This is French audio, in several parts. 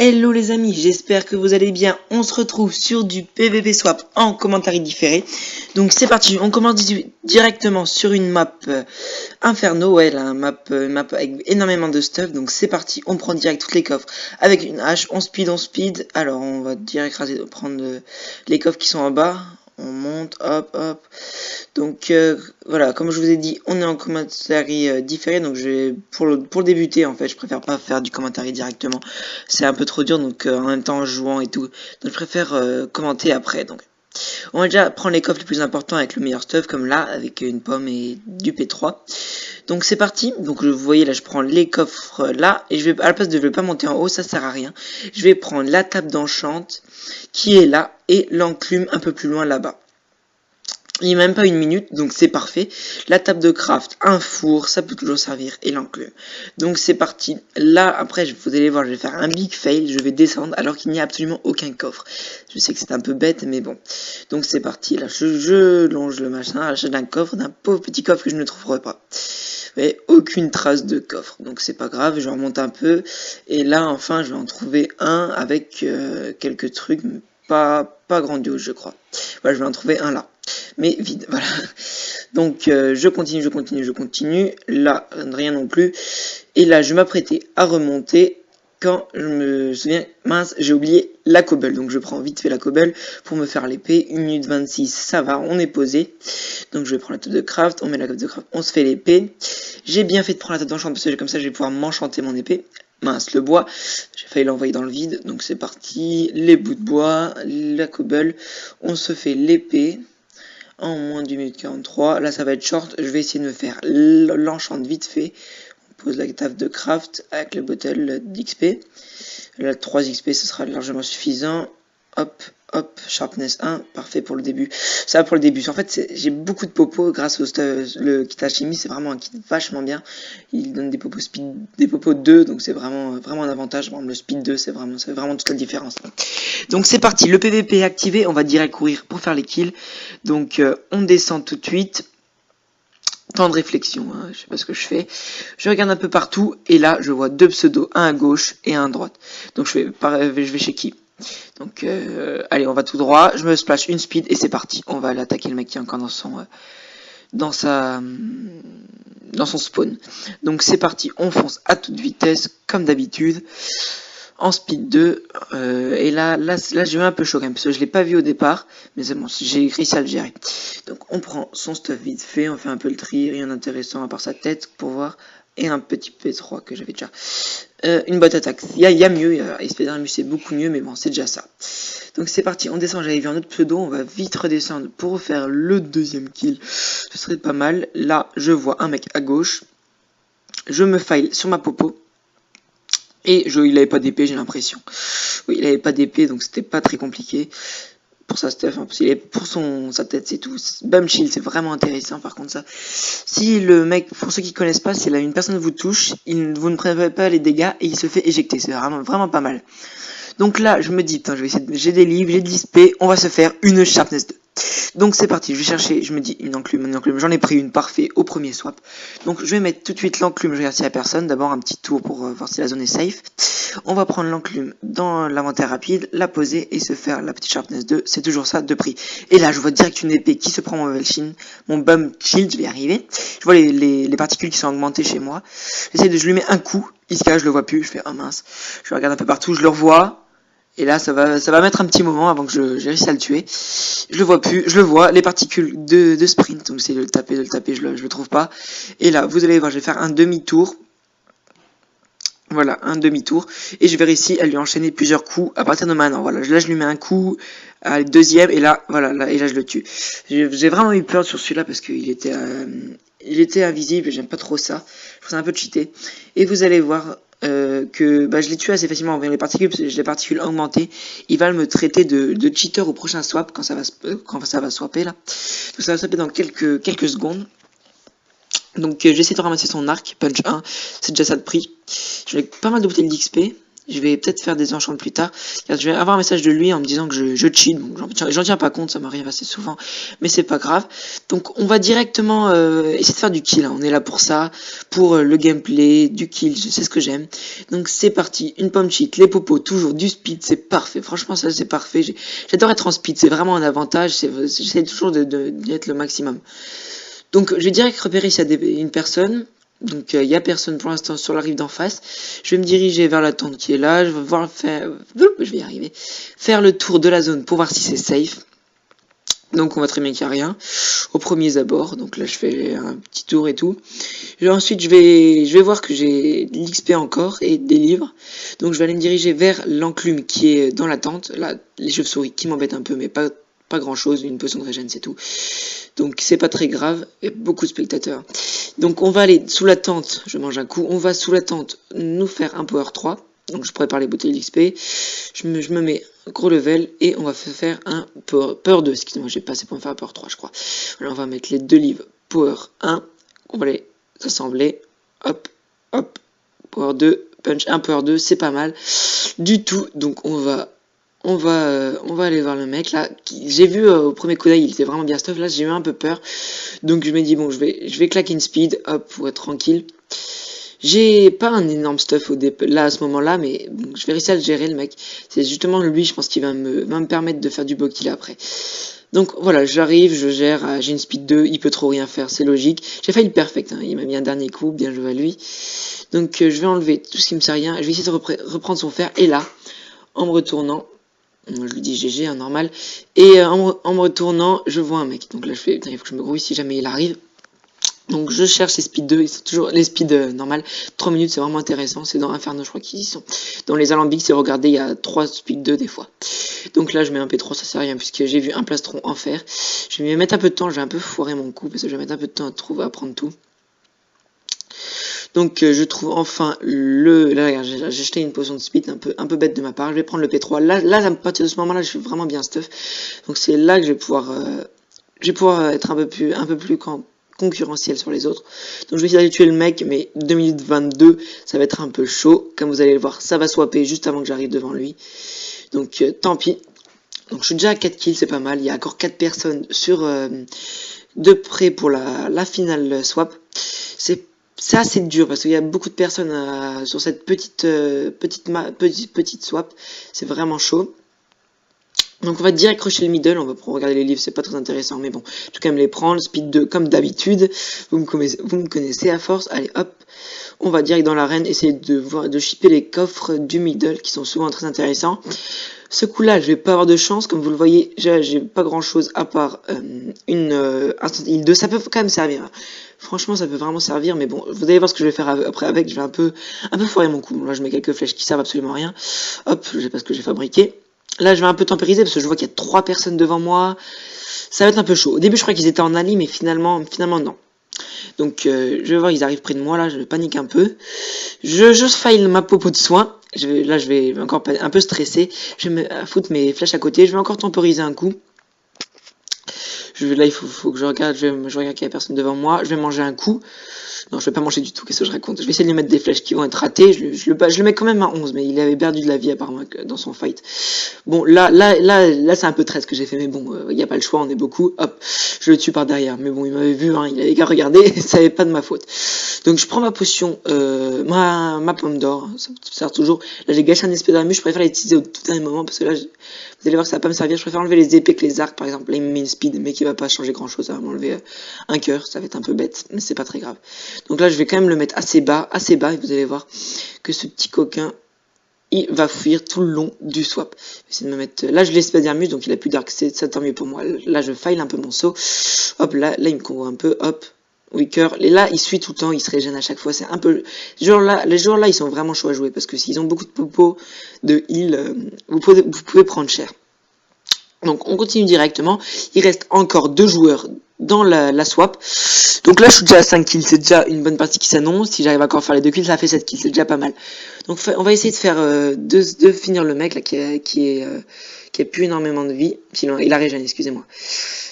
Hello les amis, j'espère que vous allez bien. On se retrouve sur du PvP Swap en commentaire différé. Donc c'est parti, on commence directement sur une map Inferno, ouais, là, une map avec énormément de stuff. Donc c'est parti, on prend direct toutes les coffres avec une hache, on speed. Alors on va direct prendre les coffres qui sont en bas. On monte, hop, hop. Donc voilà, comme je vous ai dit, on est en commentaire différé. Donc pour débuter, en fait, je préfère pas faire du commentaire directement. C'est un peu trop dur, donc en même temps en jouant et tout. Donc je préfère commenter après. Donc on va déjà prendre les coffres les plus importants avec le meilleur stuff, comme là, avec une pomme et du P3. Donc c'est parti. Donc vous voyez là, je prends les coffres là, et je vais, à la place de ne pas monter en haut, ça sert à rien. Je vais prendre la table d'enchante qui est là, et l'enclume un peu plus loin là-bas. Il n'y a même pas une minute, donc c'est parfait. La table de craft, un four, ça peut toujours servir, et l'enclume. Donc c'est parti. Là, après, vous allez voir, je vais faire un big fail, je vais descendre alors qu'il n'y a absolument aucun coffre. Je sais que c'est un peu bête, mais bon. Donc c'est parti. Là, je longe le machin à l'achat d'un coffre, d'un pauvre petit coffre que je ne trouverai pas. Et aucune trace de coffre. Donc c'est pas grave, je remonte un peu. Et là, enfin, je vais en trouver un avec quelques trucs, mais pas grandiose, je crois. Voilà, je vais en trouver un là. Mais vide, voilà. Donc je continue. Là, rien non plus. Et là, je m'apprêtais à remonter quand je me souviens, mince, j'ai oublié la cobble. Donc je prends vite fait la cobble pour me faire l'épée. 1 minute 26, ça va, on est posé. Donc je vais prendre la table de craft, on met la table de craft, on se fait l'épée. J'ai bien fait de prendre la table d'enchant parce que comme ça je vais pouvoir m'enchanter mon épée. Mince, le bois, j'ai failli l'envoyer dans le vide. Donc c'est parti, les bouts de bois, la cobble, on se fait l'épée. En moins d'1 minute 43, là ça va être short, je vais essayer de me faire l'enchant vite fait. On pose la table de craft avec le bottle d'XP. Là 3 XP ce sera largement suffisant. Hop, hop, sharpness 1, parfait pour le début. Ça va pour le début. En fait, j'ai beaucoup de popos grâce au le kit alchimie, c'est vraiment un kit vachement bien. Il donne des popos speed, des popos 2, donc c'est vraiment un avantage. Bon, le speed 2, c'est vraiment toute la différence. Donc c'est parti, le PVP est activé, on va direct courir pour faire les kills. Donc on descend tout de suite. Temps de réflexion, hein, je sais pas ce que je fais. Je regarde un peu partout et là je vois 2 pseudos, un à gauche et un à droite. Donc je vais chez qui? Donc allez, on va tout droit, je me splash une speed et c'est parti. On va aller attaquer le mec qui est encore dans son spawn. Donc c'est parti, on fonce à toute vitesse comme d'habitude. En speed 2, et là j'ai eu un peu chaud quand même, parce que je l'ai pas vu au départ, mais c'est bon, j'ai réussi à le gérer. Donc on prend son stuff vite fait, on fait un peu le tri, rien d'intéressant à part sa tête pour voir, et un petit P3 que j'avais déjà. Une botte attaque, il y a mieux, Espédermus c'est beaucoup mieux, mais bon, c'est déjà ça. Donc c'est parti, on descend, j'avais vu un autre pseudo, on va vite redescendre pour faire le deuxième kill, ce serait pas mal. Là, je vois un mec à gauche, je me faille sur ma popo, et il avait pas d'épée, j'ai l'impression. Oui, il avait pas d'épée, donc c'était pas très compliqué pour sa stuff. Hein, parce qu'il est pour sa tête, c'est tout. Bam shield, c'est vraiment intéressant. Par contre, ça, si le mec, pour ceux qui connaissent pas, si une personne vous touche, vous ne prenez pas les dégâts et il se fait éjecter. C'est vraiment pas mal. Donc là, je me dis, putain, j'ai des livres, j'ai 10 P, on va se faire une sharpness 2. Donc c'est parti, je vais chercher, je me dis une enclume, j'en ai pris une parfait au premier swap. Donc je vais mettre tout de suite l'enclume, je regarde s'il y a personne, d'abord un petit tour pour voir si la zone est safe. On va prendre l'enclume dans l'inventaire rapide, la poser et se faire la petite sharpness 2, c'est toujours ça de prix. Et là je vois direct une épée qui se prend mon bum shield, je vais y arriver. Je vois les particules qui sont augmentées chez moi. Je lui mets un coup, il se cache, je le vois plus, je fais oh mince. Je regarde un peu partout, je le revois. Et là, ça va mettre un petit moment avant que j'ai réussi à le tuer. Je le vois plus, je le vois, les particules de sprint, donc c'est de le taper, je le trouve pas. Et là, vous allez voir, je vais faire un demi-tour. Voilà, un demi-tour. Et je vais réussir à lui enchaîner plusieurs coups à partir de maintenant. Voilà, là, je lui mets un coup, à deuxième, et là, voilà, et là, je le tue. J'ai vraiment eu peur sur celui-là parce qu'il était invisible, j'aime pas trop ça. Je trouve ça un peu cheaté. Et vous allez voir que je l'ai tué assez facilement envers les particules, parce que j'ai les particules augmentées. Il va me traiter de cheater au prochain swap, quand ça va swapper là. Donc ça va swapper dans quelques secondes. Donc j'essaie de ramasser son arc, punch 1, c'est déjà ça de prix. J'ai pas mal de bouteilles d'XP. Je vais peut-être faire des enchantements plus tard. Car je vais avoir un message de lui en me disant que je cheat. Bon, j'en tiens pas compte, ça m'arrive assez souvent. Mais c'est pas grave. Donc on va directement essayer de faire du kill. Hein. On est là pour ça. Pour le gameplay, du kill. C'est ce que j'aime. Donc c'est parti. Une pomme cheat, les popos, toujours du speed. C'est parfait. Franchement ça c'est parfait. J'adore être en speed. C'est vraiment un avantage. J'essaie toujours d'y être le maximum. Donc je vais direct repérer s'il y a une personne. Donc il n'y a personne pour l'instant sur la rive d'en face. Je vais me diriger vers la tente qui est là. Je vais voir faire... Je vais y arriver. Faire le tour de la zone pour voir si c'est safe. Donc on voit très bien qu'il n'y a rien. Au premier abord. Donc là je fais un petit tour et tout. Ensuite je vais voir que j'ai de l'XP encore et des livres. Donc je vais aller me diriger vers l'enclume qui est dans la tente. Là les chauves-souris qui m'embêtent un peu mais pas grand chose. Une potion de régène c'est tout. Donc c'est pas très grave, il y a beaucoup de spectateurs. Donc on va aller sous la tente, je mange un coup, on va sous la tente nous faire un power 3. Donc je prépare les bouteilles d'XP, je me mets un gros level et on va faire un power 2. Excusez-moi, j'ai pas assez pour me faire un power 3 je crois. Alors on va mettre les deux livres power 1, on va les assembler, hop, hop, power 2, punch 1, power 2, c'est pas mal du tout. Donc on va aller voir le mec là. J'ai vu au premier coup d'œil, il était vraiment bien stuff. Là, j'ai eu un peu peur. Donc je me dis bon, je vais claquer une speed, hop, pour être tranquille. J'ai pas un énorme stuff là à ce moment-là, mais bon, je vais réussir à le gérer le mec. C'est justement lui, je pense qu'il va me permettre de faire du beau kill après. Donc voilà, j'arrive, je gère, j'ai une speed 2, il peut trop rien faire, c'est logique. J'ai failli le perfect, hein, il m'a mis un dernier coup, bien joué à lui. Donc je vais enlever tout ce qui me sert à rien, je vais essayer de reprendre son fer, et là, en me retournant, moi je lui dis GG, hein, normal. Et en me retournant, je vois un mec. Donc là je fais, putain, il faut que je me grouille si jamais il arrive. Donc je cherche les speed 2, ils sont toujours les speed normales. 3 minutes c'est vraiment intéressant, c'est dans Inferno je crois qu'ils y sont. Dans les alambics c'est regardé, il y a 3 speed 2 des fois. Donc là je mets un P3, ça sert à rien puisque j'ai vu un plastron en fer. Je vais mettre un peu de temps, j'ai un peu foiré mon coup parce que je vais mettre un peu de temps à prendre tout. Donc je trouve enfin là regarde, j'ai jeté une potion de speed un peu bête de ma part. Je vais prendre le P3. Là à partir de ce moment-là, je suis vraiment bien stuff. Donc c'est là que je vais pouvoir être un peu plus concurrentiel sur les autres. Donc je vais essayer d'aller tuer le mec, mais 2 minutes 22, ça va être un peu chaud. Comme vous allez le voir, ça va swapper juste avant que j'arrive devant lui. Donc tant pis. Donc je suis déjà à 4 kills, c'est pas mal. Il y a encore 4 personnes de près pour la finale swap. C'est assez dur parce qu'il y a beaucoup de personnes sur cette petite swap. C'est vraiment chaud. Donc on va direct rusher le middle, on va regarder les livres, c'est pas très intéressant, mais bon, je vais quand même les prendre, speed 2 comme d'habitude, vous me connaissez à force, allez hop, on va direct dans l'arène, essayer de shipper les coffres du middle qui sont souvent très intéressants. Ce coup-là, je vais pas avoir de chance, comme vous le voyez, j'ai pas grand chose à part instant heal 2, ça peut quand même servir. Franchement, ça peut vraiment servir, mais bon, vous allez voir ce que je vais faire après avec, je vais un peu foirer mon coup. Là, je mets quelques flèches qui servent absolument à rien. Hop, je sais pas ce que j'ai fabriqué. Là, je vais un peu tempériser parce que je vois qu'il y a 3 personnes devant moi. Ça va être un peu chaud. Au début, je crois qu'ils étaient en ali, mais finalement non. Donc, je vais voir, ils arrivent près de moi. Là, je panique un peu. Je faille ma popo de soin. Là, je vais encore un peu stresser. Je vais me foutre mes flèches à côté. Je vais encore temporiser un coup. Là, il faut que je regarde. Je regarde qu'il n'y a personne devant moi. Je vais manger un coup. Non, je vais pas manger du tout, qu'est-ce que je raconte? Je vais essayer de lui mettre des flèches qui vont être ratées. Je le mets quand même à 11, mais il avait perdu de la vie apparemment dans son fight. Bon, là c'est un peu traître ce que j'ai fait, mais bon, il n'y a pas le choix, on est beaucoup. Hop, je le tue par derrière. Mais bon, il m'avait vu, hein, il avait qu'à regarder, ça n'est pas de ma faute. Donc je prends ma potion, ma pomme d'or, ça sert toujours. Là, j'ai gâché un espèce d'armure, je préfère l'utiliser au tout dernier moment, parce que là, vous allez voir que ça va pas me servir. Je préfère enlever les épées que les arcs, par exemple. Là, il me met une speed, mais qui va pas changer grand chose. Ça va m'enlever un cœur, ça va être un peu bête, mais c'est pas très grave. Donc là, je vais quand même le mettre assez bas, et vous allez voir que ce petit coquin, il va fuir tout le long du swap. J'essaie de me mettre... Là, je laisse pas d'Hermus, donc il a plus d'arc, ça tant mieux pour moi. Là, je faille un peu mon saut. Hop, là, il me convoit un peu, hop. Weaker. Et là, il suit tout le temps, il se régène à chaque fois. C'est un peu... Les joueurs là, ils sont vraiment chauds à jouer, parce que s'ils ont beaucoup de popos de heal, vous pouvez prendre cher. Donc, on continue directement. Il reste encore 2 joueurs dans la swap. Donc là, je suis déjà à 5 kills. C'est déjà une bonne partie qui s'annonce. Si j'arrive encore à faire les 2 kills, ça fait 7 kills. C'est déjà pas mal. Donc, on va essayer de faire de finir le mec là qui a plus énormément de vie. Il a régène, excusez-moi.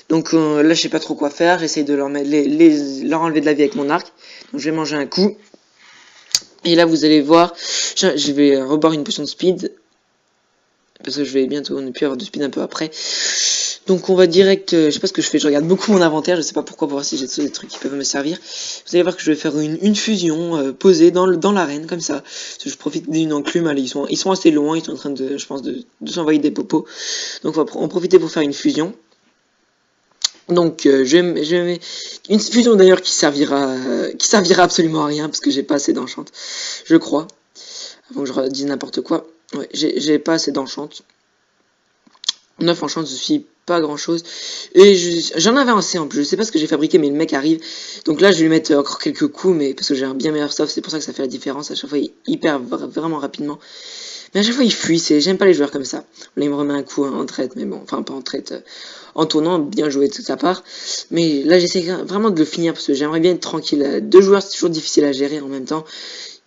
Donc là, je sais pas trop quoi faire. J'essaye de leur enlever de la vie avec mon arc. Donc, je vais manger un coup. Et là, vous allez voir, je vais reboire une potion de speed. Parce que je vais bientôt ne plus avoir de speed un peu après. Donc on va direct, je sais pas ce que je fais, je regarde beaucoup mon inventaire, je sais pas pourquoi, pour voir si j'ai des trucs qui peuvent me servir. Vous allez voir que je vais faire une fusion posée dans l'arène, comme ça. Parce que je profite d'une enclume, allez, ils sont assez loin, ils sont en train de, je pense, de s'envoyer des popos. Donc on va en profiter pour faire une fusion. Donc je vais une fusion d'ailleurs qui servira absolument à rien, parce que j'ai pas assez d'enchant, je crois. Avant que je dise n'importe quoi. Ouais, j'ai pas assez d'enchant. 9 enchant, je suis pas grand chose. Et j'en avais assez en plus. Je sais pas ce que j'ai fabriqué, mais le mec arrive. Donc là, je vais lui mettre encore quelques coups, mais parce que j'ai un bien meilleur stuff, c'est pour ça que ça fait la différence. À chaque fois, il perd vraiment rapidement. Mais à chaque fois, il fuit. J'aime pas les joueurs comme ça. Là, il me remet un coup en traite, mais bon, enfin, pas en traite. En tournant, bien joué de sa part. Mais là, j'essaie vraiment de le finir parce que j'aimerais bien être tranquille. 2 joueurs, c'est toujours difficile à gérer en même temps.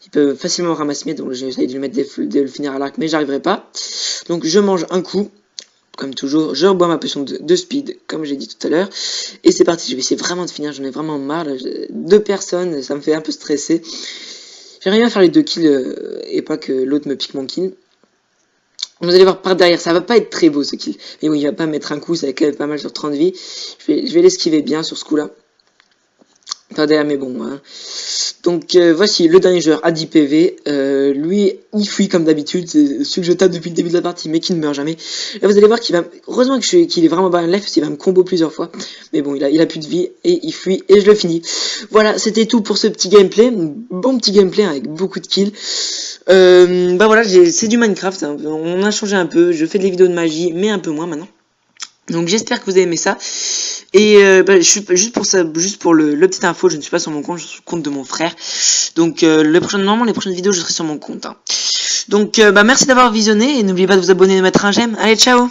Il peut facilement ramasser, donc j'essaie de lui mettre de le finir à l'arc, mais j'arriverai pas. Donc je mange un coup, comme toujours, je rebois ma potion de speed, comme j'ai dit tout à l'heure. Et c'est parti, je vais essayer vraiment de finir, j'en ai vraiment marre. 2 personnes, ça me fait un peu stresser. J'aimerais bien faire les 2 kills et pas que l'autre me pique mon kill. Vous allez voir par derrière, ça va pas être très beau ce kill. Mais bon, il va pas mettre un coup, ça va quand même pas mal sur 30 vies. Je vais l'esquiver bien sur ce coup-là. Pas derrière, mais bon. Hein. Donc voici le dernier joueur à 10 PV. Lui, il fuit comme d'habitude. C'est celui que je tape depuis le début de la partie, mais qui ne meurt jamais. Là, vous allez voir qu'il va. Heureusement qu'il est vraiment bas en life, parce qu'il va me combo plusieurs fois. Mais bon, il a plus de vie et il fuit et je le finis. Voilà, c'était tout pour ce petit gameplay. Bon petit gameplay avec beaucoup de kills. Bah voilà, c'est du Minecraft. Hein. On a changé un peu. Je fais des vidéos de magie, mais un peu moins maintenant. Donc j'espère que vous avez aimé ça. Et je suis juste pour le petit info, je ne suis pas sur mon compte, je suis sur le compte de mon frère. Donc normalement les prochaines vidéos je serai sur mon compte. Hein. Donc bah merci d'avoir visionné et n'oubliez pas de vous abonner et de mettre un j'aime. Allez, ciao.